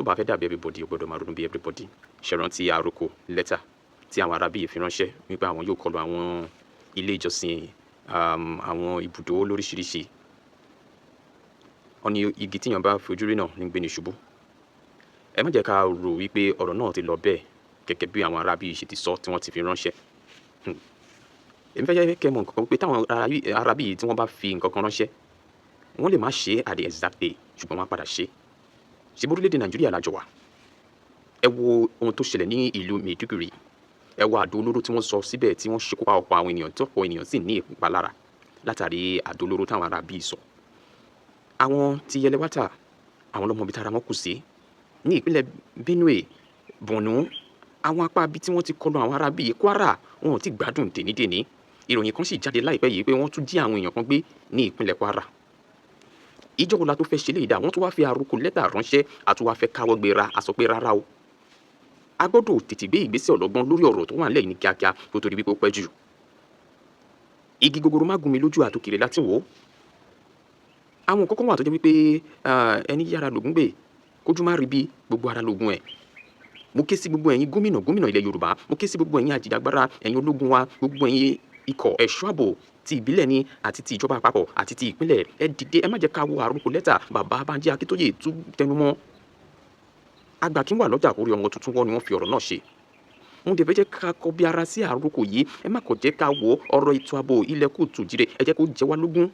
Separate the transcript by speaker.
Speaker 1: bá fẹ́ dàbí everybody ó gbọ́dọ̀ máa ronú bí everybody. Ṣé rántí àròkọ lẹ́tà tí àwọn arábí fi ránṣẹ́ wípé àwọn yóò kọlu àwọn ilé ìjọsìn àwọn ibùdó lóríṣiríṣi. Wọ́n ní igi tíyàn bá fojú rí náà ní gbé ní ṣubú. Ẹ má jẹ́ ká rò wípé ọ̀rọ̀ náà ti lọ bẹ́ẹ̀ gẹ́gẹ́ bí àwọn arábí ṣe ti sọ tí wọ́n ti fi ránṣẹ́. Èmi fẹ́ jẹ́ kẹ́ mọ̀ nǹkan kan pé táwọn arábí tí wọ́n bá fi nǹkan kan ránṣẹ́ wọ́n lè má ṣe at the exact day ṣùgbọ́n wọ́n á padà ṣe. Ṣé orílẹ̀-èdè Nàìjíríà la jọ wà? Ẹ wo ohun tó ṣẹlẹ̀ ní ìlú Maiduguri. Ẹ wo àdó olóró tí wọ́n sọ síbẹ̀ tí wọ́n ṣekú pa ọ̀pọ̀ àwọn ènìyàn tí ọ̀pọ̀ ènìyàn sì ní ìpalára látàrí àdó olóró táwọn arábí sọ. Àwọn ti Yelewata àwọn lọ́mọ ibi tára wọn kù sí ní ìpínlẹ̀ Benue, Borno, àwọn apá ibi tí wọ́n ti kọlu àwọn arábí Kwara wọn ò tí gbádùn dènídèní. Ìròyìn kan sì jáde láìpẹ́ yìí pé wọ́n tún jí àwọn èèyàn kan gbé ní ìpínlẹ̀ Kwara. Ìjọba la tó fẹ́ ṣe lè dá wọ́n tún wá fi àròkọ lẹ́tà ránṣẹ́ àti wá fẹ́ káwọ́ gbéra a sọ pé rárá o. A gbọ́dọ̀ tètè gbé ìgbésẹ̀ ọlọ́gbọ́n lórí ọ̀rọ̀ tó wà nílẹ̀ ní kíákíá kó tó di wípé ó pẹ́ jù. Igi gogoro má gún mi lójú àtòkèrè láti wò ó. Àwọn kọ́kọ́ wà tó jẹ́ wípé ẹni yára lògùn gbè kójú má rí bí gbogbo ara lògùn ẹ̀. Mo ké sí gbogbo ẹ̀yin gómìnà ilẹ̀ Yorùbá, mo ké sí gbogbo ẹ̀yin ajìjàgbara, ẹ̀yin ológun wa, gbogbo ẹ̀yin ikọ̀ ẹ̀ṣọ́ ààbò ti ìbílẹ̀ ni àti ti ìjọba àpapọ̀ àti ti ìpínlẹ̀. Ẹ dìde, ẹ má jẹ́ ká wo àròkọ lẹ́tà bàbá Bánjí Akíntóyè tún tẹnumọ́. Àgbà kí n wà lọ́jà kórí ọmọ tuntun wọ́n ni wọ́n fi ọ̀rọ̀ náà ṣe. Mo dẹ̀ fẹ́ jẹ́ ká kọbi ara sí àròkọ yìí, ẹ má kàn jẹ́ ká wo ọ̀rọ̀ ètò ààbò ilẹ̀ Kóòtù Jíire, ẹ jẹ́ kó jẹ wá lógún.